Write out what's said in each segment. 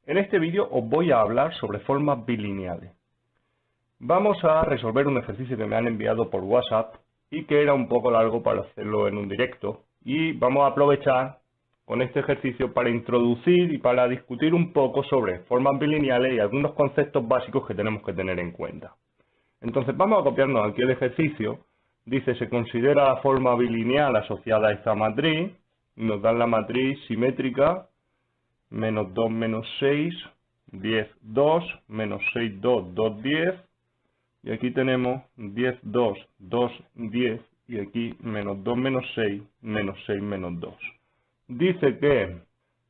En este vídeo os voy a hablar sobre formas bilineales. Vamos a resolver un ejercicio que me han enviado por WhatsApp y que era un poco largo para hacerlo en un directo. Y vamos a aprovechar con este ejercicio para introducir y para discutir un poco sobre formas bilineales y algunos conceptos básicos que tenemos que tener en cuenta. Entonces vamos a copiarnos aquí el ejercicio. Dice, se considera la forma bilineal asociada a esta matriz. Nos dan la matriz simétrica, menos 2, menos 6, 10, 2, menos 6, 2, 2, 10. Y aquí tenemos 10, 2, 2, 10. Y aquí menos 2, menos 6, menos 6, menos 2. Dice que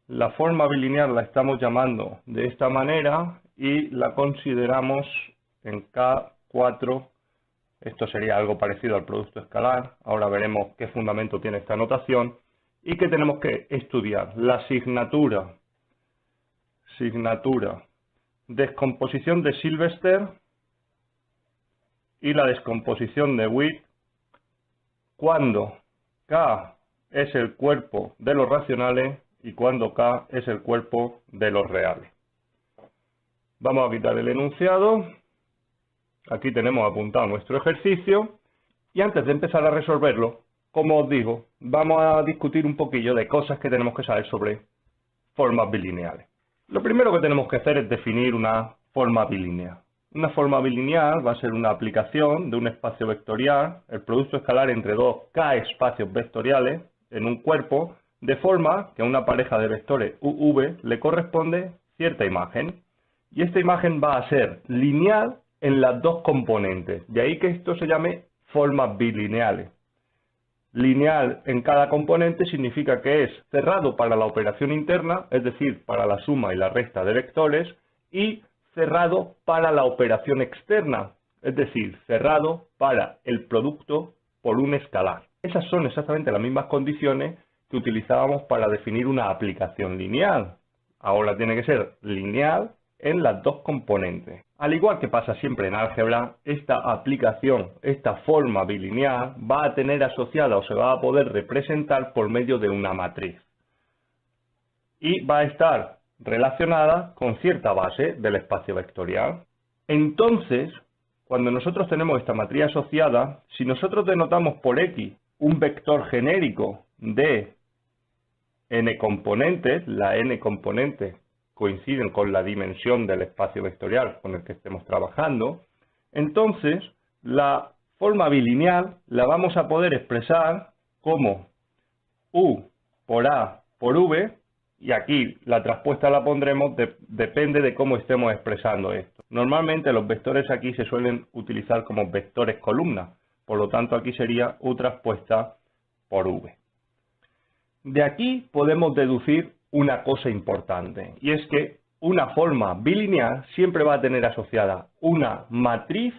la forma bilineal la estamos llamando de esta manera y la consideramos en K4. Esto sería algo parecido al producto escalar. Ahora veremos qué fundamento tiene esta notación y que tenemos que estudiar. La asignatura, descomposición de Sylvester y la descomposición de Witt cuando K es el cuerpo de los racionales y cuando K es el cuerpo de los reales. Vamos a quitar el enunciado. Aquí tenemos apuntado nuestro ejercicio y antes de empezar a resolverlo, como os digo, vamos a discutir un poquillo de cosas que tenemos que saber sobre formas bilineales. Lo primero que tenemos que hacer es definir una forma bilineal. Una forma bilineal va a ser una aplicación de un espacio vectorial, el producto escalar entre dos K espacios vectoriales en un cuerpo, de forma que a una pareja de vectores UV le corresponde cierta imagen. Y esta imagen va a ser lineal en las dos componentes. De ahí que esto se llame formas bilineales. Lineal en cada componente significa que es cerrado para la operación interna, es decir, para la suma y la resta de vectores, y cerrado para la operación externa, es decir, cerrado para el producto por un escalar. Esas son exactamente las mismas condiciones que utilizábamos para definir una aplicación lineal. Ahora tiene que ser lineal en las dos componentes. Al igual que pasa siempre en álgebra, esta aplicación, esta forma bilineal, va a tener asociada o se va a poder representar por medio de una matriz. Y va a estar relacionada con cierta base del espacio vectorial. Entonces, cuando nosotros tenemos esta matriz asociada, si nosotros denotamos por X un vector genérico de n componentes, la n componentes coinciden con la dimensión del espacio vectorial con el que estemos trabajando, entonces la forma bilineal la vamos a poder expresar como U por A por V, y aquí la traspuesta la pondremos, depende de cómo estemos expresando esto. Normalmente los vectores aquí se suelen utilizar como vectores columna, por lo tanto aquí sería U traspuesta por V. De aquí podemos deducir una cosa importante, y es que una forma bilineal siempre va a tener asociada una matriz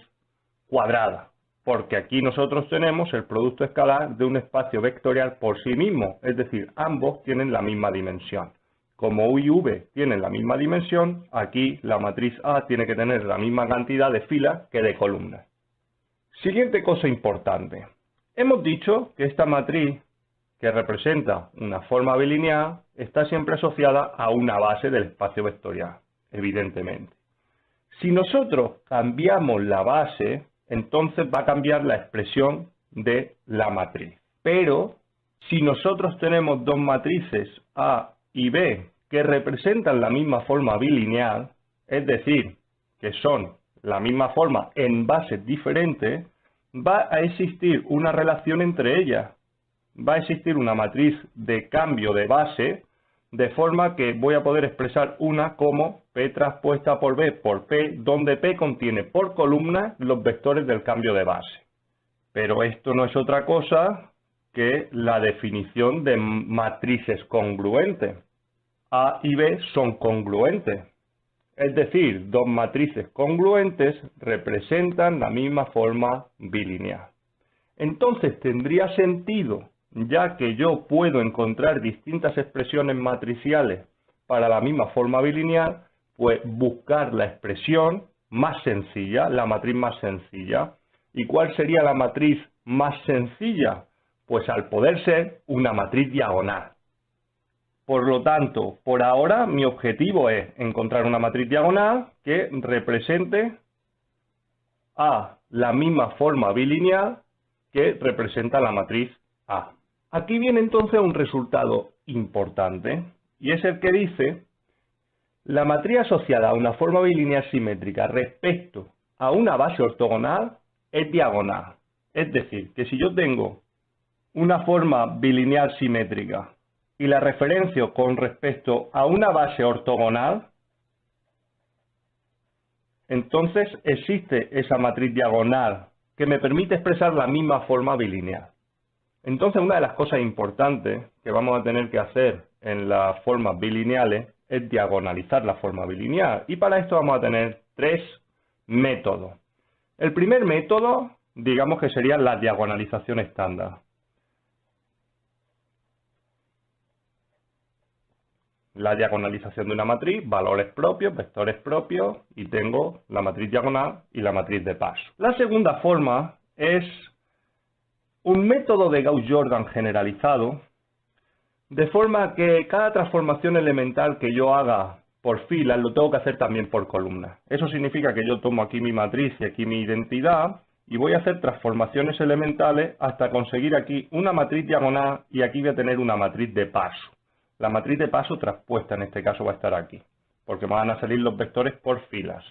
cuadrada, porque aquí nosotros tenemos el producto escalar de un espacio vectorial por sí mismo, es decir, ambos tienen la misma dimensión. Como U y V tienen la misma dimensión, aquí la matriz A tiene que tener la misma cantidad de filas que de columnas. Siguiente cosa importante. Hemos dicho que esta matriz que representa una forma bilineal está siempre asociada a una base del espacio vectorial, evidentemente. Si nosotros cambiamos la base, entonces va a cambiar la expresión de la matriz. Pero si nosotros tenemos dos matrices A y B que representan la misma forma bilineal, es decir, que son la misma forma en bases diferentes, va a existir una relación entre ellas. Va a existir una matriz de cambio de base, de forma que voy a poder expresar una como P traspuesta por B por P, donde P contiene por columna los vectores del cambio de base. Pero esto no es otra cosa que la definición de matrices congruentes. A y B son congruentes. Es decir, dos matrices congruentes representan la misma forma bilineal. Entonces tendría sentido, ya que yo puedo encontrar distintas expresiones matriciales para la misma forma bilineal, pues buscar la expresión más sencilla, la matriz más sencilla. ¿Y cuál sería la matriz más sencilla? Pues al poder ser una matriz diagonal. Por lo tanto, por ahora mi objetivo es encontrar una matriz diagonal que represente a la misma forma bilineal que representa la matriz A. Aquí viene entonces un resultado importante, y es el que dice: la matriz asociada a una forma bilineal simétrica respecto a una base ortogonal es diagonal. Es decir, que si yo tengo una forma bilineal simétrica y la referencio con respecto a una base ortogonal, entonces existe esa matriz diagonal que me permite expresar la misma forma bilineal. Entonces, una de las cosas importantes que vamos a tener que hacer en las formas bilineales es diagonalizar la forma bilineal. Y para esto vamos a tener tres métodos. El primer método, digamos que sería la diagonalización estándar. La diagonalización de una matriz, valores propios, vectores propios, y tengo la matriz diagonal y la matriz de paso. La segunda forma es un método de Gauss-Jordan generalizado, de forma que cada transformación elemental que yo haga por filas lo tengo que hacer también por columnas. Eso significa que yo tomo aquí mi matriz y aquí mi identidad y voy a hacer transformaciones elementales hasta conseguir aquí una matriz diagonal, y aquí voy a tener una matriz de paso. La matriz de paso traspuesta en este caso va a estar aquí, porque me van a salir los vectores por filas.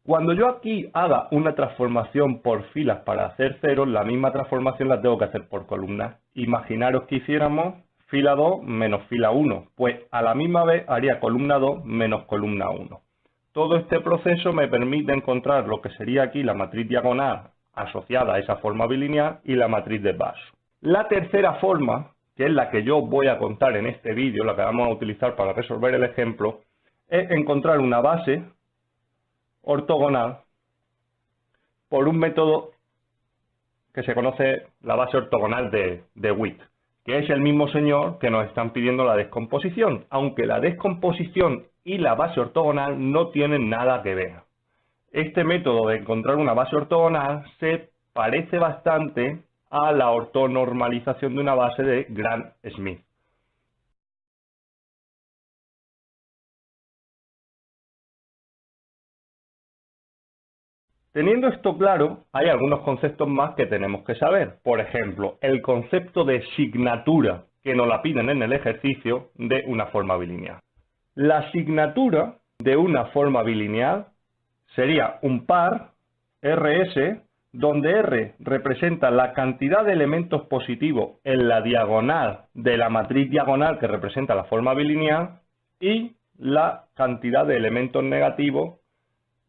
Cuando yo aquí haga una transformación por filas para hacer ceros, la misma transformación la tengo que hacer por columnas. Imaginaros que hiciéramos fila 2 menos fila 1, pues a la misma vez haría columna 2 menos columna 1. Todo este proceso me permite encontrar lo que sería aquí la matriz diagonal asociada a esa forma bilineal y la matriz de paso. La tercera forma, que es la que yo voy a contar en este vídeo, la que vamos a utilizar para resolver el ejemplo, es encontrar una base ortogonal por un método que se conoce la base ortogonal de Witt, que es el mismo señor que nos están pidiendo la descomposición, aunque la descomposición y la base ortogonal no tienen nada que ver. Este método de encontrar una base ortogonal se parece bastante a la ortonormalización de una base de Gram-Schmidt. Teniendo esto claro, hay algunos conceptos más que tenemos que saber. Por ejemplo, el concepto de signatura, que nos la piden en el ejercicio, de una forma bilineal. La signatura de una forma bilineal sería un par, RS, donde R representa la cantidad de elementos positivos en la diagonal de la matriz diagonal que representa la forma bilineal y la cantidad de elementos negativos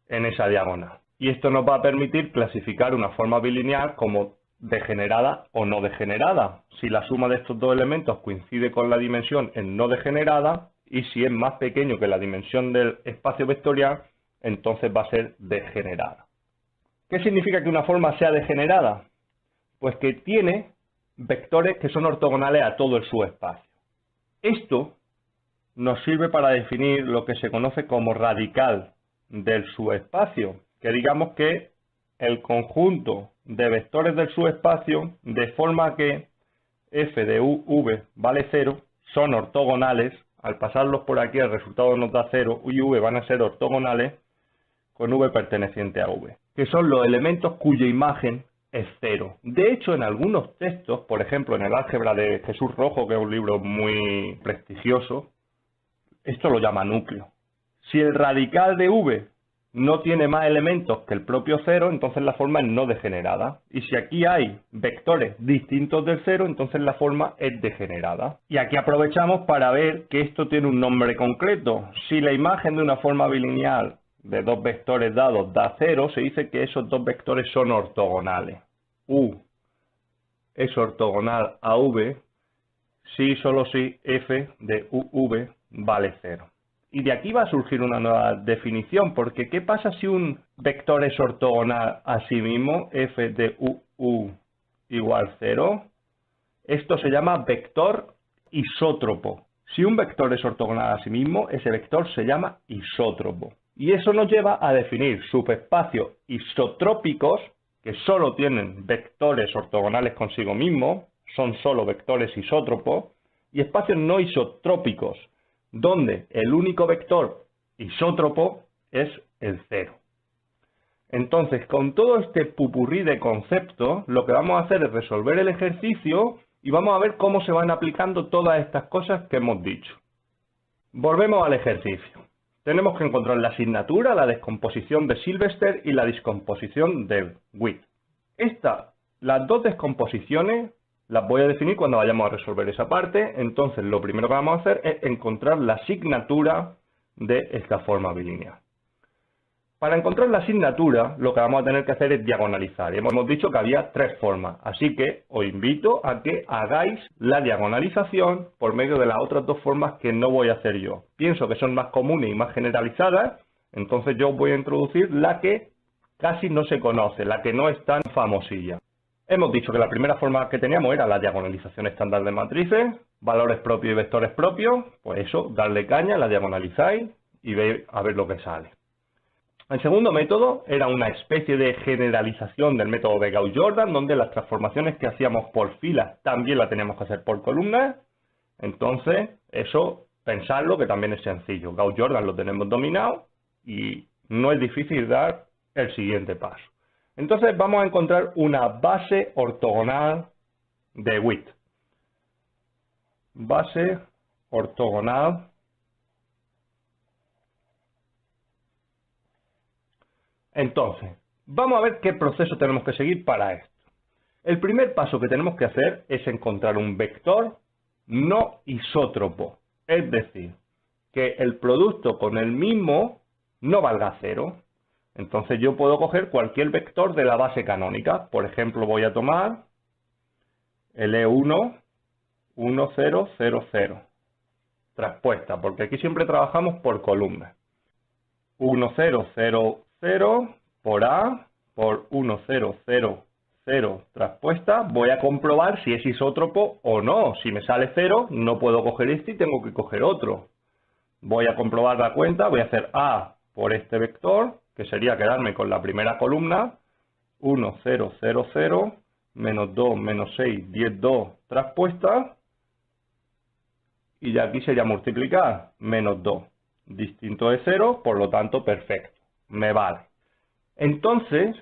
en esa diagonal. Y esto nos va a permitir clasificar una forma bilineal como degenerada o no degenerada, si la suma de estos dos elementos coincide con la dimensión en no degenerada, y si es más pequeño que la dimensión del espacio vectorial, entonces va a ser degenerada. ¿Qué significa que una forma sea degenerada? Pues que tiene vectores que son ortogonales a todo el subespacio. Esto nos sirve para definir lo que se conoce como radical del subespacio, que digamos que el conjunto de vectores del subespacio, de forma que f de v vale 0, son ortogonales. Al pasarlos por aquí el resultado nos da 0 y v van a ser ortogonales con v perteneciente a v, que son los elementos cuya imagen es 0. De hecho, en algunos textos, por ejemplo en el álgebra de Jesús Rojo, que es un libro muy prestigioso, esto lo llama núcleo. Si el radical de v no tiene más elementos que el propio 0, entonces la forma es no degenerada. Y si aquí hay vectores distintos del 0, entonces la forma es degenerada. Y aquí aprovechamos para ver que esto tiene un nombre concreto. Si la imagen de una forma bilineal de dos vectores dados da 0, se dice que esos dos vectores son ortogonales. U es ortogonal a v si y solo si f de uv vale 0. Y de aquí va a surgir una nueva definición, porque ¿qué pasa si un vector es ortogonal a sí mismo, f de u igual 0? Esto se llama vector isótropo. Si un vector es ortogonal a sí mismo, ese vector se llama isótropo. Y eso nos lleva a definir subespacios isotrópicos, que solo tienen vectores ortogonales consigo mismos, son solo vectores isótropos, y espacios no isotrópicos, donde el único vector isótropo es el 0. Entonces, con todo este pupurrí de conceptos, lo que vamos a hacer es resolver el ejercicio y vamos a ver cómo se van aplicando todas estas cosas que hemos dicho. Volvemos al ejercicio. Tenemos que encontrar la asignatura, la descomposición de Sylvester y la descomposición de Witt. Las dos descomposiciones las voy a definir cuando vayamos a resolver esa parte. Entonces, lo primero que vamos a hacer es encontrar la asignatura de esta forma bilineal. Para encontrar la asignatura, lo que vamos a tener que hacer es diagonalizar. Hemos dicho que había tres formas, así que os invito a que hagáis la diagonalización por medio de las otras dos formas que no voy a hacer yo. Pienso que son más comunes y más generalizadas, entonces yo voy a introducir la que casi no se conoce, la que no es tan famosilla. Hemos dicho que la primera forma que teníamos era la diagonalización estándar de matrices, valores propios y vectores propios, pues eso, darle caña, la diagonalizáis y veis a ver lo que sale. El segundo método era una especie de generalización del método de Gauss-Jordan, donde las transformaciones que hacíamos por filas también las teníamos que hacer por columnas. Entonces, eso, pensarlo, que también es sencillo. Gauss-Jordan lo tenemos dominado y no es difícil dar el siguiente paso. Entonces, vamos a encontrar una base ortogonal de Witt. Base ortogonal . Entonces, vamos a ver qué proceso tenemos que seguir para esto. El primer paso que tenemos que hacer es encontrar un vector no isótropo, es decir, que el producto con el mismo no valga 0. Entonces yo puedo coger cualquier vector de la base canónica. Por ejemplo, voy a tomar el E1, 1, 0, 0, 0. Traspuesta, porque aquí siempre trabajamos por columnas. 1, 0, 0, 0 por A, por 1, 0, 0, 0 traspuesta, voy a comprobar si es isótropo o no. Si me sale 0, no puedo coger este y tengo que coger otro. Voy a comprobar la cuenta, voy a hacer A por este vector, que sería quedarme con la primera columna, 1, 0, 0, 0, menos 2, menos 6, 10, 2 traspuesta, y ya aquí sería multiplicar, menos 2. Distinto de 0, por lo tanto, perfecto. Me vale. Entonces,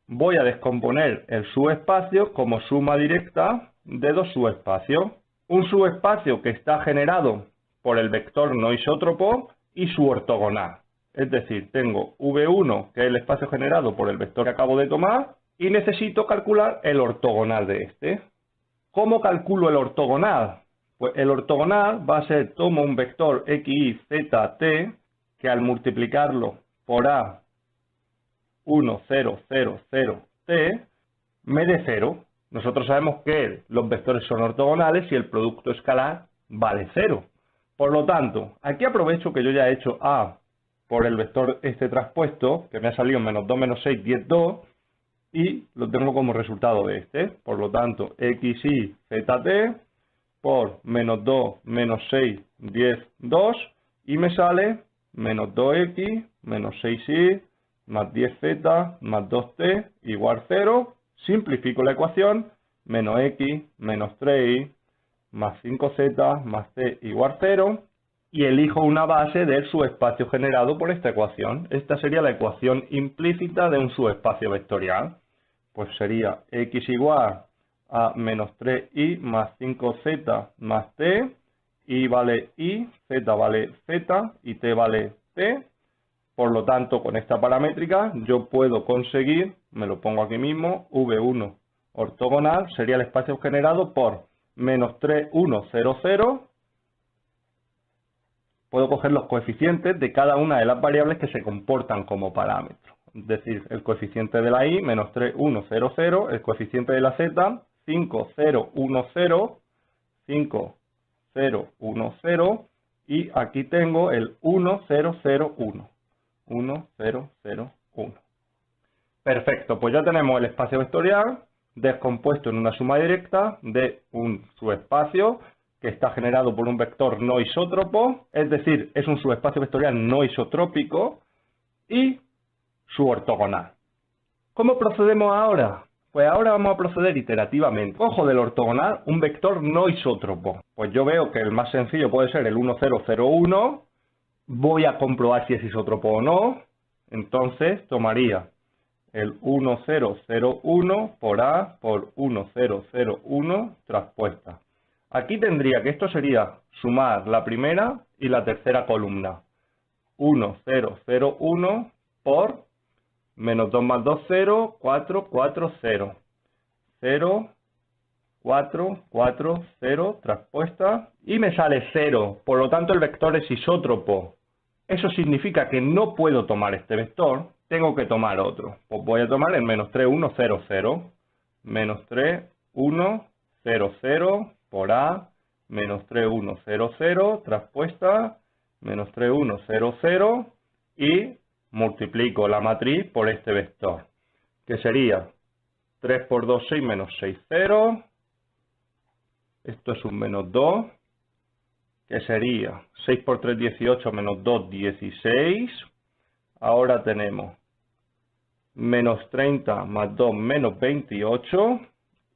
voy a descomponer el subespacio como suma directa de dos subespacios. Un subespacio que está generado por el vector no isótropo y su ortogonal. Es decir, tengo V1, que es el espacio generado por el vector que acabo de tomar, y necesito calcular el ortogonal de este. ¿Cómo calculo el ortogonal? Pues el ortogonal va a ser, tomo un vector x, y, z, t, que al multiplicarlo por A, 1, 0, 0, 0, t, me dé 0. Nosotros sabemos que los vectores son ortogonales y el producto escalar vale 0. Por lo tanto, aquí aprovecho que yo ya he hecho A por el vector este traspuesto, que me ha salido menos 2, menos 6, 10, 2, y lo tengo como resultado de este. Por lo tanto, x, y, z, t, por menos 2, menos 6, 10, 2, y me sale menos 2x, menos 6y, más 10z, más 2t, igual 0. Simplifico la ecuación, menos x, menos 3y, más 5z, más t, igual 0. Y elijo una base del subespacio generado por esta ecuación. Esta sería la ecuación implícita de un subespacio vectorial. Pues sería x igual a menos 3y más 5z más t, y vale y, z vale z y t vale t. Por lo tanto, con esta paramétrica yo puedo conseguir, me lo pongo aquí mismo, V1 ortogonal sería el espacio generado por menos 3, 1, 0, 0. Puedo coger los coeficientes de cada una de las variables que se comportan como parámetro. Es decir, el coeficiente de la y, menos 3, 1, 0, 0. El coeficiente de la z, 5, 0, 1, 0. 5, 0, 1, 0. Y aquí tengo el 1, 0, 0, 1. 1, 0, 0, 1. Perfecto, pues ya tenemos el espacio vectorial descompuesto en una suma directa de un subespacio que está generado por un vector no isótropo, es decir, es un subespacio vectorial no isotrópico, y su ortogonal. ¿Cómo procedemos ahora? Pues ahora vamos a proceder iterativamente. Cojo del ortogonal un vector no isótropo. Pues yo veo que el más sencillo puede ser el 1, 0, 0, 1. Voy a comprobar si es isótropo o no. Entonces tomaría el 1, 0, 0, 1 por A por 1, 0, 0, 1 traspuesta. Aquí tendría que esto sería sumar la primera y la tercera columna. 1, 0, 0, 1 por menos 2 más 2, 0, 4, 4, 0. 0, 4, 4, 0, traspuesta, y me sale 0. Por lo tanto, el vector es isótropo. Eso significa que no puedo tomar este vector, tengo que tomar otro. Pues voy a tomar el menos 3, 1, 0, 0. Menos 3, 1, 0, 0 por A, menos 3, 1, 0, 0, traspuesta, menos 3, 1, 0, 0, y multiplico la matriz por este vector, que sería 3 por 2, 6, menos 6, 0. Esto es un menos 2, que sería 6 por 3, 18, menos 2, 16. Ahora tenemos menos 30 más 2, menos 28.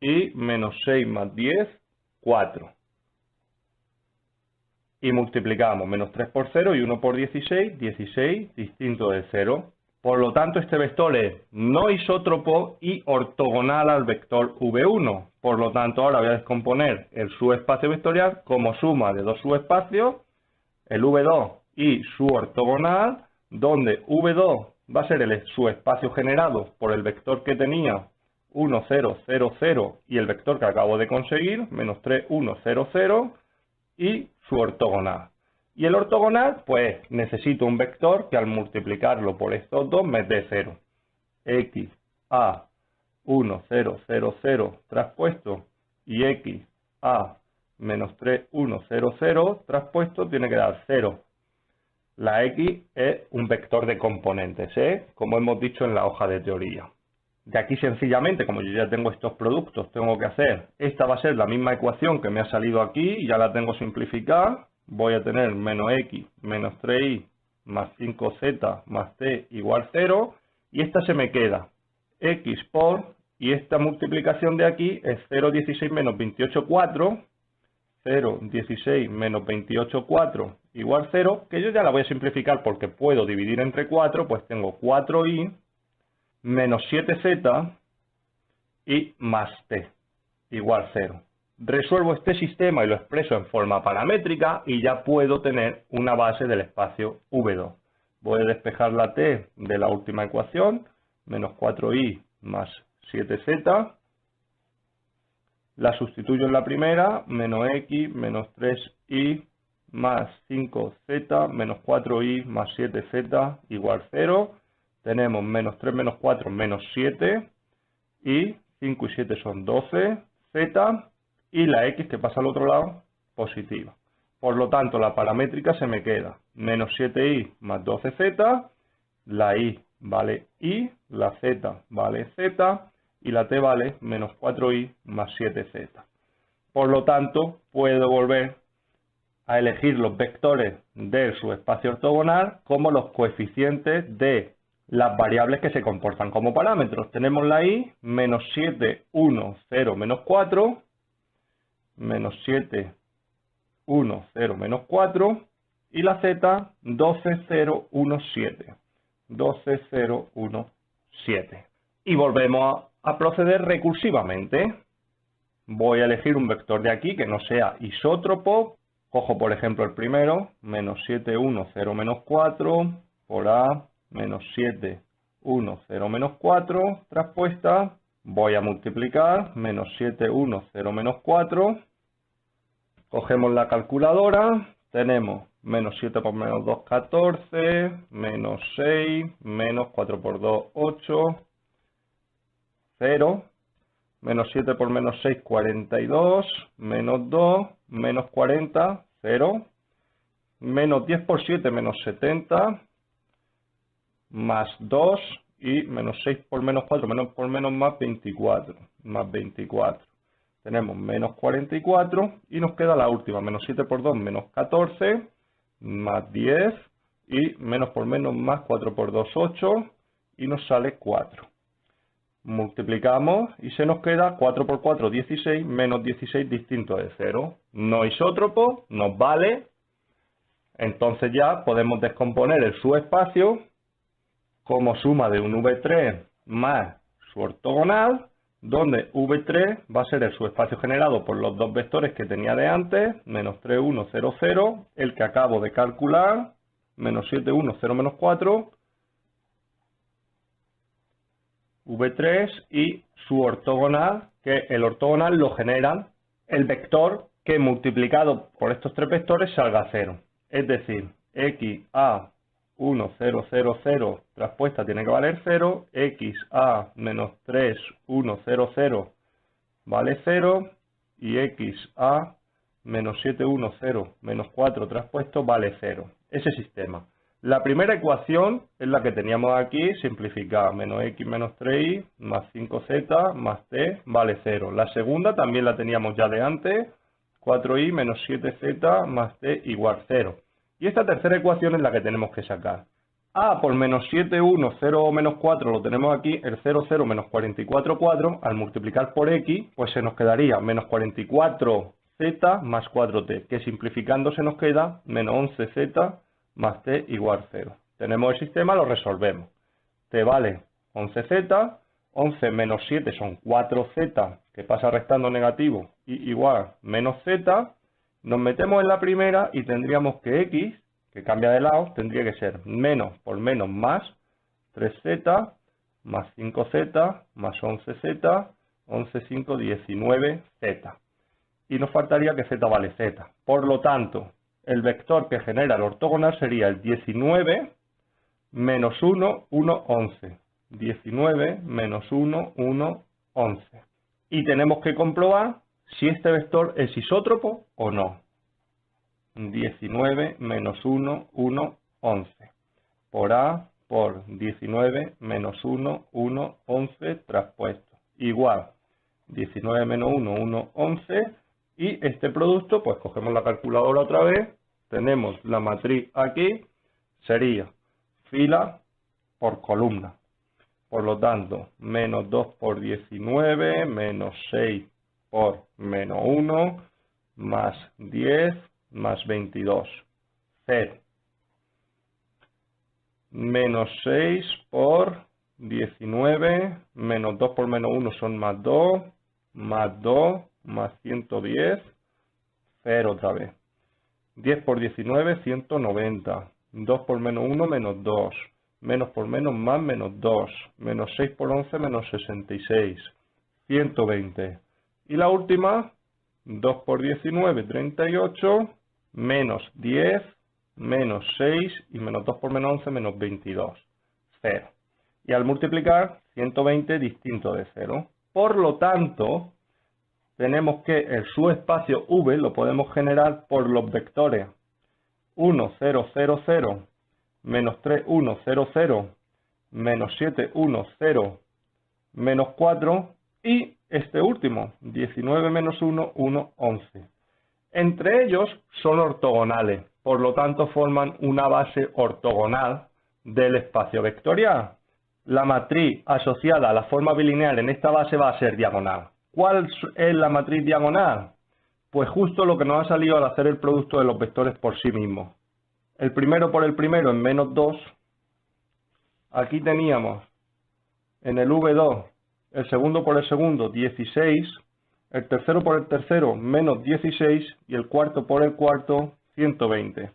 Y menos 6 más 10, 4. Y multiplicamos menos 3 por 0 y 1 por 16, 16 distinto de 0. Por lo tanto, este vector es no isótropo y ortogonal al vector V1. Por lo tanto, ahora voy a descomponer el subespacio vectorial como suma de dos subespacios, el V2 y su ortogonal, donde V2 va a ser el subespacio generado por el vector que tenía 1, 0, 0, 0 y el vector que acabo de conseguir, menos 3, 1, 0, 0, y su ortogonal. Y el ortogonal, pues necesito un vector que al multiplicarlo por estos dos me dé 0. X, A, 1, 0, 0, 0 traspuesto y X, A, menos 3, 1, 0, 0 traspuesto tiene que dar 0. La X es un vector de componentes, como hemos dicho en la hoja de teoría. De aquí sencillamente, como yo ya tengo estos productos, tengo que hacer, esta va a ser la misma ecuación que me ha salido aquí, y ya la tengo simplificada. Voy a tener menos x menos 3y más 5z más t igual 0, y esta se me queda x por, y esta multiplicación de aquí es 0, 16 menos 28, 4, 0, 16 menos 28, 4 igual 0, que yo ya la voy a simplificar porque puedo dividir entre 4, pues tengo 4y menos 7z y más t igual 0. Resuelvo este sistema y lo expreso en forma paramétrica y ya puedo tener una base del espacio V2. Voy a despejar la t de la última ecuación, menos 4y más 7z. La sustituyo en la primera, menos x menos 3y más 5z menos 4y más 7z igual 0. Tenemos menos 3 menos 4 menos 7 y 5 y 7 son 12, z, y la x que pasa al otro lado, positiva. Por lo tanto, la paramétrica se me queda menos 7y más 12z, la y vale y, la z vale z, y la t vale menos 4y más 7z. Por lo tanto, puedo volver a elegir los vectores del subespacio ortogonal como los coeficientes de las variables que se comportan como parámetros. Tenemos la y, menos 7, 1, 0, menos 4, menos 7, 1, 0, menos 4, y la z, 12, 0, 1, 7. 12, 0, 1, 7. Y volvemos a proceder recursivamente. Voy a elegir un vector de aquí que no sea isótropo. Cojo, por ejemplo, el primero, menos 7, 1, 0, menos 4, por A, menos 7, 1, 0, menos 4, traspuesta. Voy a multiplicar, menos 7, 1, 0, menos 4. Cogemos la calculadora, tenemos menos 7 por menos 2, 14, menos 6, menos 4 por 2, 8, 0, menos 7 por menos 6, 42, menos 2, menos 40, 0, menos 10 por 7, menos 70, más 2, y menos 6 por menos 4, menos por menos más 24, más 24. Tenemos menos 44 y nos queda la última, menos 7 por 2, menos 14, más 10 y menos por menos más 4 por 2, 8 y nos sale 4. multiplicamos y se nos queda 4 por 4, 16, menos 16 distinto de 0. No isótropo, nos vale. Entonces ya podemos descomponer el subespacio como suma de un V3 más su ortogonal, donde V3 va a ser el subespacio generado por los dos vectores que tenía de antes, menos 3, 1, 0, 0, el que acabo de calcular, menos 7, 1, 0, menos 4, V3 y su ortogonal, que el ortogonal lo generan el vector que multiplicado por estos tres vectores salga 0. Es decir, x a 1, 0, 0, 0 traspuesta tiene que valer 0, x a menos 3, 1, 0, 0 vale 0 y x a menos 7, 1, 0 menos 4 traspuesto vale 0. Ese sistema. La primera ecuación es la que teníamos aquí, simplificada, menos x menos 3y más 5z más t vale 0. La segunda también la teníamos ya de antes, 4y menos 7z más t igual 0. Y esta tercera ecuación es la que tenemos que sacar. A por menos 7, 1, 0 menos 4 lo tenemos aquí, el 0, 0 menos 44, 4, al multiplicar por x, pues se nos quedaría menos 44z más 4t, que simplificando se nos queda menos 11z más t igual 0. Tenemos el sistema, lo resolvemos. T vale 11z, 11 menos 7 son 4z, que pasa restando negativo, y igual menos z. Nos metemos en la primera y tendríamos que x, que cambia de lado, tendría que ser menos por menos más 3z más 5z más 11z, 11, 5, 19z. Y nos faltaría que z vale z. Por lo tanto, el vector que genera el ortogonal sería el 19 menos 1, 1, 11. 19 menos 1, 1, 11. Y tenemos que comprobar si este vector es isótropo o no. 19 menos 1, 1, 11. Por A por 19 menos 1, 1, 11 traspuesto. Igual 19 menos 1, 1, 11. Y este producto, pues cogemos la calculadora otra vez. Tenemos la matriz aquí. Sería fila por columna. Por lo tanto, menos 2 por 19, menos 6 por menos 1, más 10, más 22. 0. Menos 6 por 19, menos 2 por menos 1 son más 2, más 2, más 110, 0 otra vez. 10 por 19, 190. 2 por menos 1, menos 2. Menos por menos más, menos 2. Menos 6 por 11, menos 66. 120. Y la última, 2 por 19, 38. Menos 10, menos 6 y menos 2 por menos 11, menos 22. 0. Y al multiplicar, 120 distinto de 0. Por lo tanto, tenemos que el subespacio V lo podemos generar por los vectores 1, 0, 0, 0, menos 3, 1, 0, 0, menos 7, 1, 0, menos 4 y este último, 19 menos 1, 1, 11. Entre ellos son ortogonales, por lo tanto forman una base ortogonal del espacio vectorial. La matriz asociada a la forma bilineal en esta base va a ser diagonal. ¿Cuál es la matriz diagonal? Pues justo lo que nos ha salido al hacer el producto de los vectores por sí mismos. El primero por el primero en menos 2. Aquí teníamos en el V2 el segundo por el segundo 16. El tercero por el tercero menos 16 y el cuarto por el cuarto 120.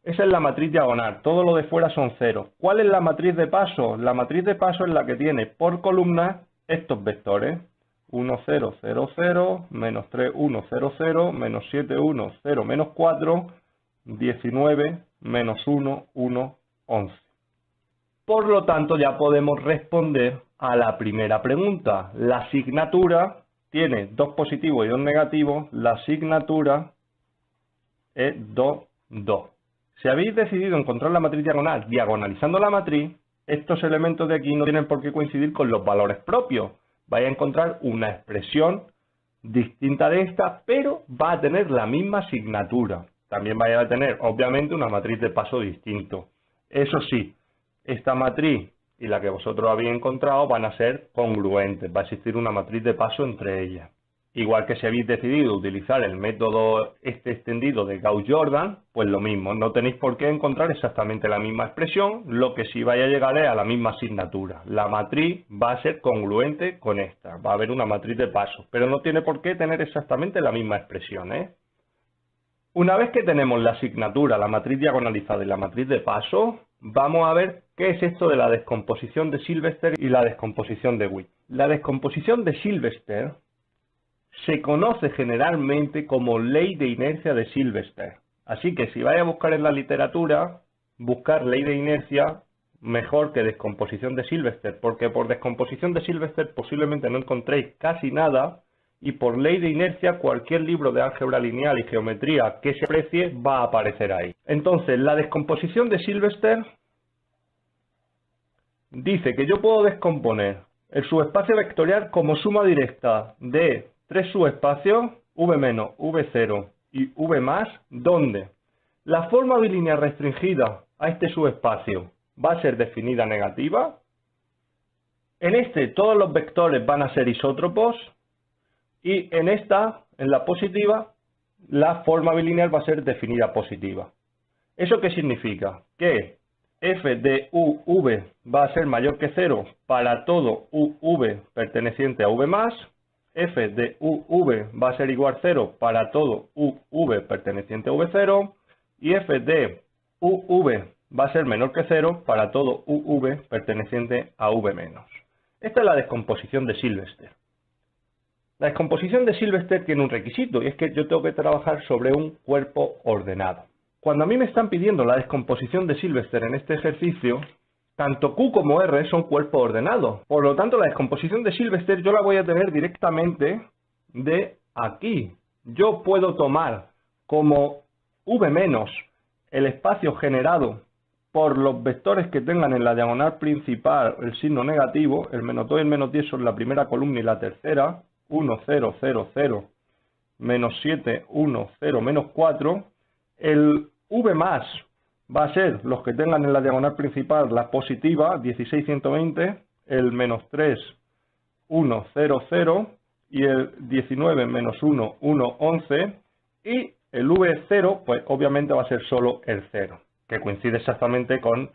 Esa es la matriz diagonal, todo lo de fuera son ceros. ¿Cuál es la matriz de paso? La matriz de paso es la que tiene por columna estos vectores. 1, 0, 0, 0, menos 3, 1, 0, 0, menos 7, 1, 0, menos 4, 19, menos 1, 1, 11. Por lo tanto, ya podemos responder a la primera pregunta. La asignatura tiene 2 positivos y 2 negativos. La asignatura es 2, 2. Si habéis decidido encontrar la matriz diagonal diagonalizando la matriz, estos elementos de aquí no tienen por qué coincidir con los valores propios. Vais a encontrar una expresión distinta de esta, pero va a tener la misma asignatura. También vais a tener, obviamente, una matriz de paso distinto. Eso sí, esta matriz y la que vosotros habéis encontrado van a ser congruentes, va a existir una matriz de paso entre ellas. Igual que si habéis decidido utilizar el método extendido de Gauss-Jordan, pues lo mismo, no tenéis por qué encontrar exactamente la misma expresión, lo que sí vais a llegar es a la misma asignatura. La matriz va a ser congruente con esta, va a haber una matriz de pasos, pero no tiene por qué tener exactamente la misma expresión, ¿eh? Una vez que tenemos la asignatura, la matriz diagonalizada y la matriz de pasos, vamos a ver qué es esto de la descomposición de Sylvester y la descomposición de Witt. La descomposición de Sylvester se conoce generalmente como ley de inercia de Sylvester. Así que si vais a buscar en la literatura, buscar ley de inercia mejor que descomposición de Sylvester, porque por descomposición de Sylvester posiblemente no encontréis casi nada, y por ley de inercia cualquier libro de álgebra lineal y geometría que se aprecie va a aparecer ahí. Entonces, la descomposición de Sylvester dice que yo puedo descomponer el subespacio vectorial como suma directa de tres subespacios, V menos, V0 y V más, donde la forma bilineal restringida a este subespacio va a ser definida negativa. En este todos los vectores van a ser isótropos y en esta, en la positiva, la forma bilineal va a ser definida positiva. ¿Eso qué significa? Que f de uv va a ser mayor que 0 para todo uv perteneciente a v más, f de uv va a ser igual a 0 para todo uv perteneciente a v0 y f de uv va a ser menor que 0 para todo uv perteneciente a v menos. Esta es la descomposición de Sylvester. La descomposición de Sylvester tiene un requisito y es que yo tengo que trabajar sobre un cuerpo ordenado. Cuando a mí me están pidiendo la descomposición de Sylvester en este ejercicio, tanto Q como R son cuerpos ordenados. Por lo tanto, la descomposición de Sylvester yo la voy a tener directamente de aquí. Yo puedo tomar como V menos el espacio generado por los vectores que tengan en la diagonal principal el signo negativo, el menos 2 y el menos 10 son la primera columna y la tercera, 1, 0, 0, 0, menos 7, 1, 0, menos 4. El V más va a ser los que tengan en la diagonal principal la positiva, 16, 120, el menos 3, 1, 0, 0, y el 19 menos 1, 1, 11, y el V0, pues obviamente va a ser solo el 0, que coincide exactamente con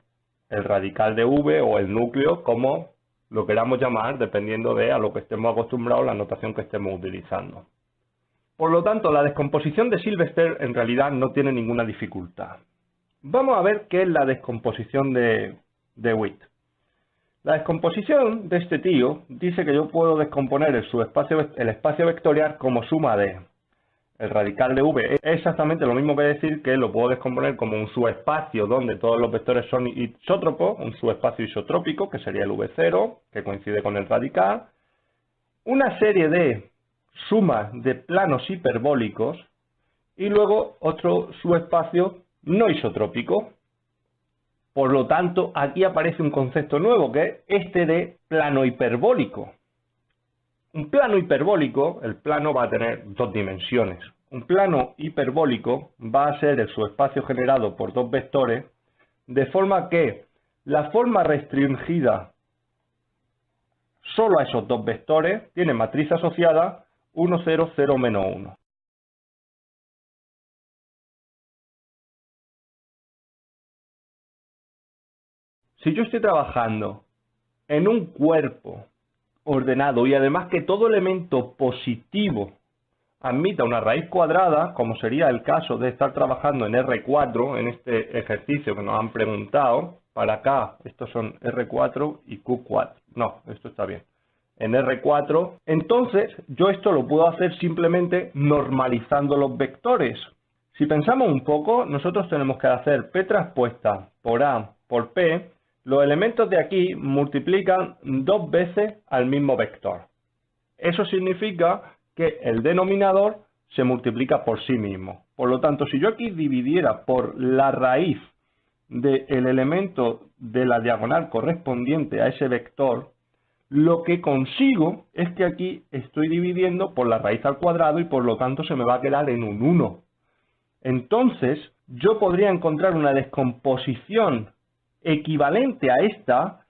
el radical de V o el núcleo, como lo queramos llamar, dependiendo de a lo que estemos acostumbrados, la notación que estemos utilizando. Por lo tanto, la descomposición de Sylvester en realidad no tiene ninguna dificultad. Vamos a ver qué es la descomposición de Witt. La descomposición de este tío dice que yo puedo descomponer el espacio vectorial como suma de el radical de V. Es exactamente lo mismo que decir que lo puedo descomponer como un subespacio donde todos los vectores son isótropos, un subespacio isotrópico, que sería el V0, que coincide con el radical, una serie de sumas de planos hiperbólicos y luego otro subespacio no isotrópico. Por lo tanto, aquí aparece un concepto nuevo, que es este de plano hiperbólico. Un plano hiperbólico, el plano va a tener dos dimensiones. Un plano hiperbólico va a ser el subespacio generado por dos vectores, de forma que la forma restringida solo a esos dos vectores tiene matriz asociada 1, 0, 0, menos 1. Si yo estoy trabajando en un cuerpo ordenado y además que todo elemento positivo admita una raíz cuadrada, como sería el caso de estar trabajando en R4, en este ejercicio que nos han preguntado, para acá, estos son R4 y Q4, no, esto está bien, en R4, entonces yo esto lo puedo hacer simplemente normalizando los vectores. Si pensamos un poco, nosotros tenemos que hacer P traspuesta por A por P. Los elementos de aquí multiplican dos veces al mismo vector. Eso significa que el denominador se multiplica por sí mismo. Por lo tanto, si yo aquí dividiera por la raíz del elemento de la diagonal correspondiente a ese vector, lo que consigo es que aquí estoy dividiendo por la raíz al cuadrado y por lo tanto se me va a quedar en un 1. Entonces, yo podría encontrar una descomposición equivalente a esta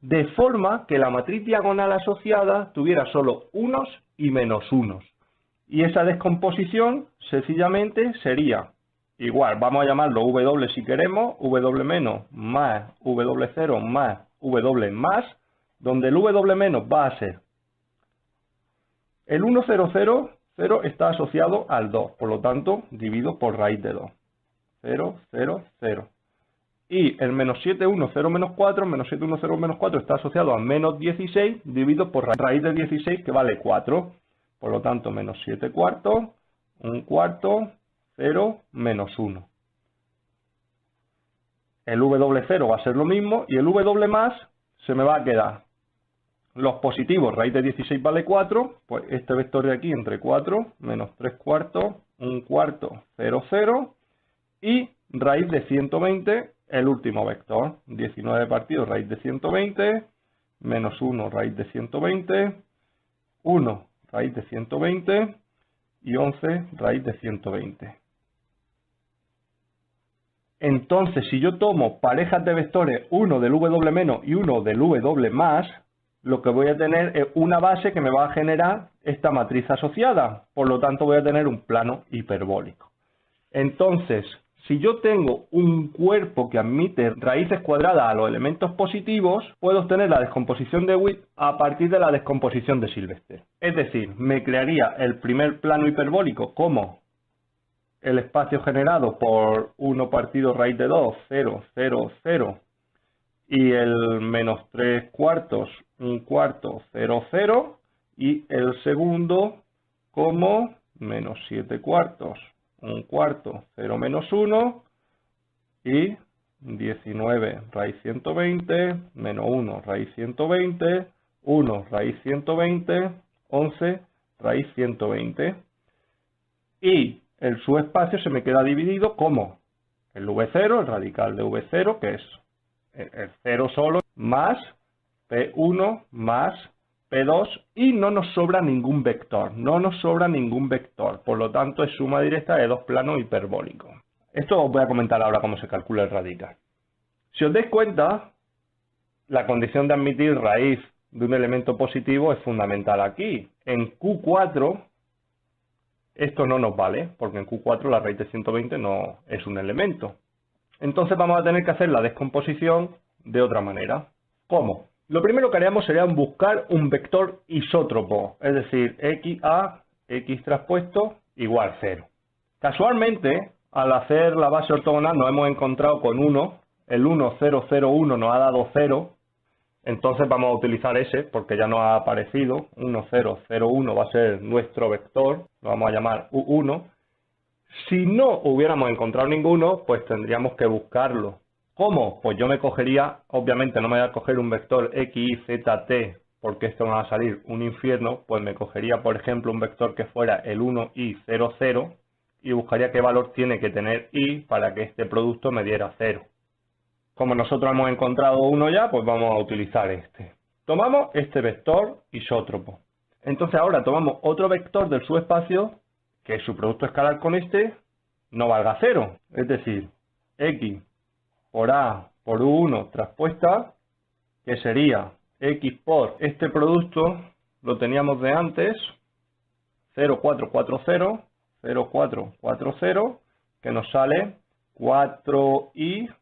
de forma que la matriz diagonal asociada tuviera solo unos y menos unos. Y esa descomposición sencillamente sería igual, vamos a llamarlo W si queremos, W menos más W0 más W más, donde el W menos va a ser el 1, 0, 0, 0 está asociado al 2, por lo tanto divido por raíz de 2. 0, 0, 0. Y el menos 7, 1, 0, menos 4, menos 7, 1, 0, menos 4 está asociado a menos 16, dividido por raíz de 16, que vale 4. Por lo tanto, menos 7 cuartos, 1 cuarto, 0, menos 1. El W0 va a ser lo mismo y el W más se me va a quedar. Los positivos, raíz de 16 vale 4, pues este vector de aquí entre 4, menos 3 cuartos, 1 cuarto, 0, 0, y raíz de 120, el último vector, 19 partido raíz de 120, menos 1 raíz de 120, 1 raíz de 120 y 11 raíz de 120. Entonces, si yo tomo parejas de vectores, uno del W menos y uno del W más, lo que voy a tener es una base que me va a generar esta matriz asociada. Por lo tanto, voy a tener un plano hiperbólico. Entonces, si yo tengo un cuerpo que admite raíces cuadradas a los elementos positivos, puedo obtener la descomposición de Witt a partir de la descomposición de Sylvester. Es decir, me crearía el primer plano hiperbólico como el espacio generado por 1 partido raíz de 2, 0, 0, 0, y el menos 3 cuartos, 1 cuarto, 0, 0, y el segundo como menos 7 cuartos, 1 cuarto, 0, menos 1, y 19 raíz 120, menos 1 raíz 120, 1 raíz 120, 11 raíz 120. Y el subespacio se me queda dividido como el V0, el radical de V0, que es el 0 solo, más P1 más P2, y no nos sobra ningún vector, por lo tanto es suma directa de dos planos hiperbólicos. Esto os voy a comentar ahora cómo se calcula el radical. Si os dais cuenta, la condición de admitir raíz de un elemento positivo es fundamental aquí. En Q4 esto no nos vale, porque en Q4 la raíz de 120 no es un elemento. Entonces vamos a tener que hacer la descomposición de otra manera. ¿Cómo? Lo primero que haríamos sería buscar un vector isótropo, es decir, XA, X traspuesto, igual 0. Casualmente, al hacer la base ortogonal nos hemos encontrado con 1, el 1, 0, 0, 1 nos ha dado 0, entonces vamos a utilizar ese porque ya nos ha aparecido, 1, 0, 0, 1 va a ser nuestro vector, lo vamos a llamar U1. Si no hubiéramos encontrado ninguno, pues tendríamos que buscarlo. ¿Cómo? Pues yo me cogería, obviamente no me voy a coger un vector X, Y, Z, T, porque esto me va a salir un infierno, pues me cogería, por ejemplo, un vector que fuera el 1, Y, 0, 0, y buscaría qué valor tiene que tener Y para que este producto me diera 0. Como nosotros hemos encontrado uno ya, pues vamos a utilizar este. Tomamos este vector isótropo. Entonces ahora tomamos otro vector del subespacio, que su producto escalar con este no valga 0. Es decir, X por A por U1 traspuesta, que sería X por este producto, lo teníamos de antes, 0,440, 0,440, que nos sale 4i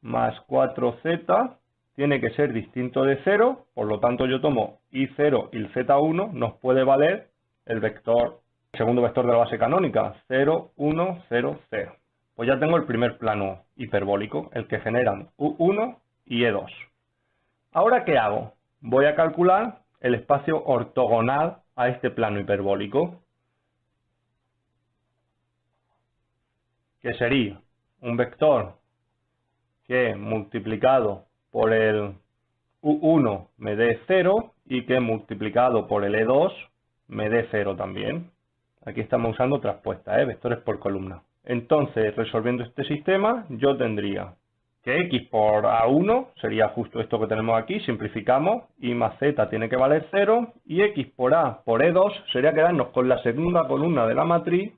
más 4z, tiene que ser distinto de 0, por lo tanto yo tomo i0 y el z1, nos puede valer el vector, el segundo vector de la base canónica, 0, 1, 0, 0. Pues ya tengo el primer plano hiperbólico, el que generan U1 y E2. Ahora, ¿qué hago? Voy a calcular el espacio ortogonal a este plano hiperbólico, que sería un vector que multiplicado por el U1 me dé 0 y que multiplicado por el E2 me dé 0 también. Aquí estamos usando traspuesta, vectores por columna. Entonces, resolviendo este sistema, yo tendría que X por A1 sería justo esto que tenemos aquí, simplificamos, Y más Z tiene que valer 0, y X por A por E2 sería quedarnos con la segunda columna de la matriz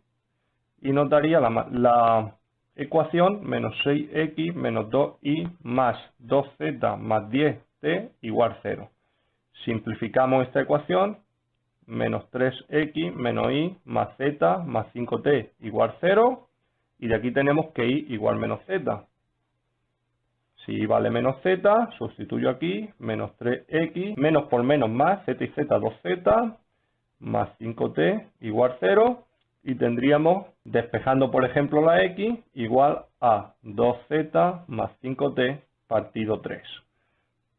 y nos daría la ecuación menos 6X menos 2Y más 2Z más 10 t igual 0. Simplificamos esta ecuación, menos 3x menos y más z más 5t igual 0, y de aquí tenemos que y igual menos z. Si y vale menos z, sustituyo aquí, menos 3x, menos por menos más, z y z, 2z, más 5t igual 0, y tendríamos, despejando por ejemplo la x, igual a 2z más 5t partido 3.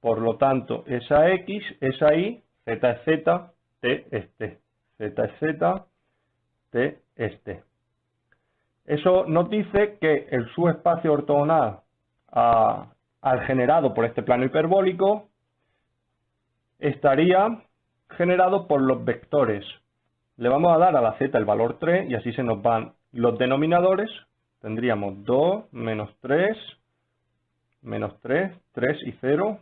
Por lo tanto, esa x, esa y, z es z, t es t. Z es z, t es t. Eso nos dice que el subespacio ortogonal al generado por este plano hiperbólico estaría generado por los vectores. Le vamos a dar a la z el valor 3 y así se nos van los denominadores. Tendríamos 2 menos 3, 3 y 0.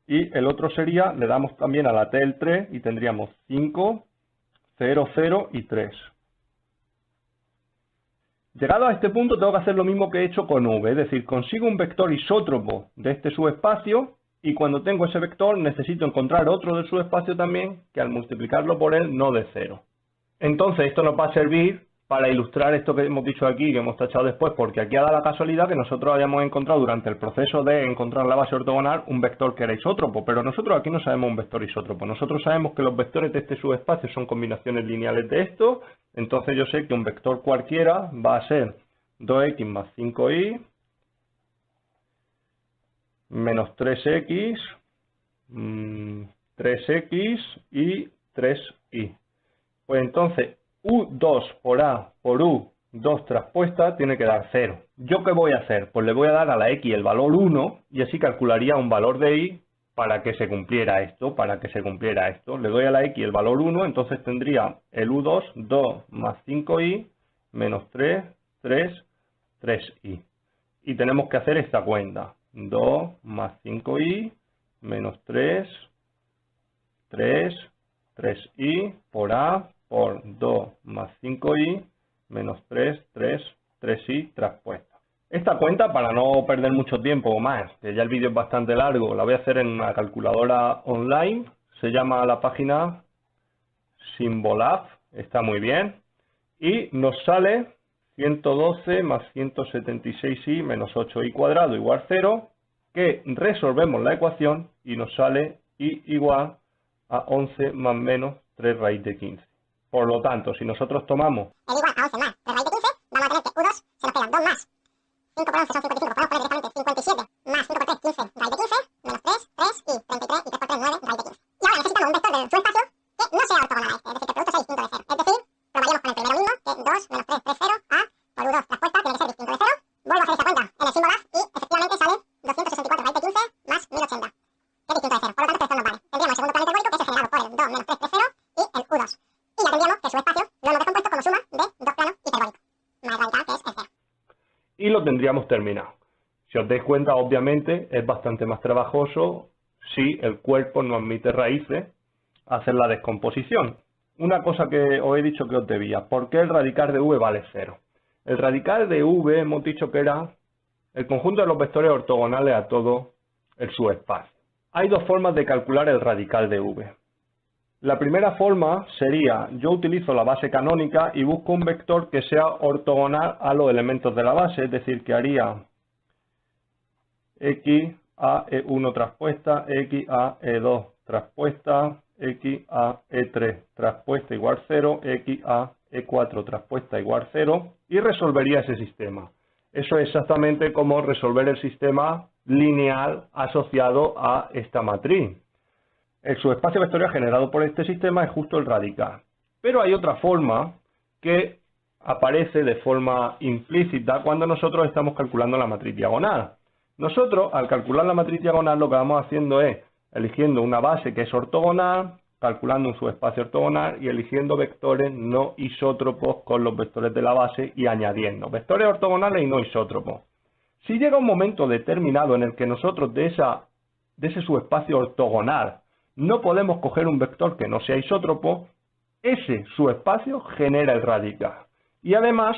Y el otro sería, le damos también a la t el 3 y tendríamos 5, 0, 0 y 3. Llegado a este punto tengo que hacer lo mismo que he hecho con v, es decir, consigo un vector isótropo de este subespacio y cuando tengo ese vector necesito encontrar otro del subespacio también que al multiplicarlo por él no dé 0. Entonces esto nos va a servir para ilustrar esto que hemos dicho aquí, que hemos tachado después, porque aquí ha dado la casualidad que nosotros hayamos encontrado durante el proceso de encontrar la base ortogonal un vector que era isótropo, pero nosotros aquí no sabemos un vector isótropo. Nosotros sabemos que los vectores de este subespacio son combinaciones lineales de esto, entonces yo sé que un vector cualquiera va a ser 2x más 5y menos 3x, 3x y 3y. Pues entonces U2 por A por U2 traspuesta tiene que dar 0. ¿Yo qué voy a hacer? Pues le voy a dar a la X el valor 1 y así calcularía un valor de Y para que se cumpliera esto, Le doy a la X el valor 1, entonces tendría el U2, 2 más 5Y menos 3, 3, 3Y. Y tenemos que hacer esta cuenta. 2 más 5Y menos 3, 3, 3Y por A por 2 más 5y menos 3, 3, 3y traspuesta. Esta cuenta, para no perder mucho tiempo o más, que ya el vídeo es bastante largo, la voy a hacer en una calculadora online. Se llama la página Symbolab, está muy bien. Y nos sale 112 más 176y menos 8y cuadrado igual 0, que resolvemos la ecuación y nos sale y igual a 11 más menos 3 raíz de 15. Por lo tanto, si nosotros tomamos el igual a 11 más 3 raíz de 15, vamos a tener que U2 se nos queda 2 más 5 por 11 son 55, podemos poner directamente 57 más 5 por 3, 15 raíz de 15, menos 3, 3 y 33 y 3 por 3, 9 raíz de 15. Y ahora necesitamos un vector del subespacio que no sea ortogonal a este, es decir, que el producto sea distinto de 0. Es decir, probaríamos con el primero mismo, que 2 menos 3, 3, 0, A por U2 traspuesta tiene que ser distinto de 0. Vuelvo a hacer esta cuenta en el Symbolab y efectivamente sale 264 raíz de 15 más 1080, que es distinto de 0. Por lo tanto, esto nos vale. Tendríamos el segundo plano hiperbólico, que es generado por el 2 menos 3, 3, 0 y el U2. Y ya tendríamos que su espacio lo hemos descompuesto como suma de dos planos hiperbólicos, más radical, que es el 0. Y lo tendríamos terminado. Si os dais cuenta, obviamente, es bastante más trabajoso si el cuerpo no admite raíces, hacer la descomposición. Una cosa que os he dicho que os debía, ¿por qué el radical de v vale 0? El radical de v hemos dicho que era el conjunto de los vectores ortogonales a todo el subespacio. Hay dos formas de calcular el radical de v. La primera forma sería, yo utilizo la base canónica y busco un vector que sea ortogonal a los elementos de la base, es decir, que haría x a e1 traspuesta, x a e2 traspuesta, x a e3 traspuesta igual 0, x a e4 traspuesta igual 0 y resolvería ese sistema. Eso es exactamente como resolver el sistema lineal asociado a esta matriz. El subespacio vectorial generado por este sistema es justo el radical. Pero hay otra forma que aparece de forma implícita cuando nosotros estamos calculando la matriz diagonal. Nosotros, al calcular la matriz diagonal, lo que vamos haciendo es eligiendo una base que es ortogonal, calculando un subespacio ortogonal y eligiendo vectores no isótropos con los vectores de la base y añadiendo vectores ortogonales y no isótropos. Si llega un momento determinado en el que nosotros de ese subespacio ortogonal no podemos coger un vector que no sea isótropo, ese subespacio genera el radical. Y además,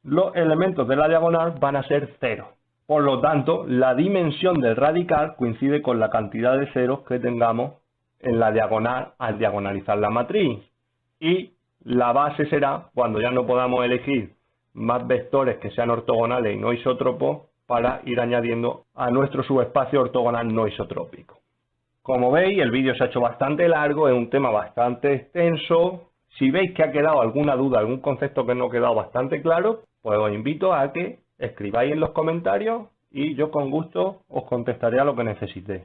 los elementos de la diagonal van a ser 0. Por lo tanto, la dimensión del radical coincide con la cantidad de ceros que tengamos en la diagonal al diagonalizar la matriz. Y la base será cuando ya no podamos elegir más vectores que sean ortogonales y no isótropos para ir añadiendo a nuestro subespacio ortogonal no isotrópico. Como veis, el vídeo se ha hecho bastante largo, es un tema bastante extenso. Si veis que ha quedado alguna duda, algún concepto que no ha quedado bastante claro, pues os invito a que escribáis en los comentarios y yo con gusto os contestaré a lo que necesitéis.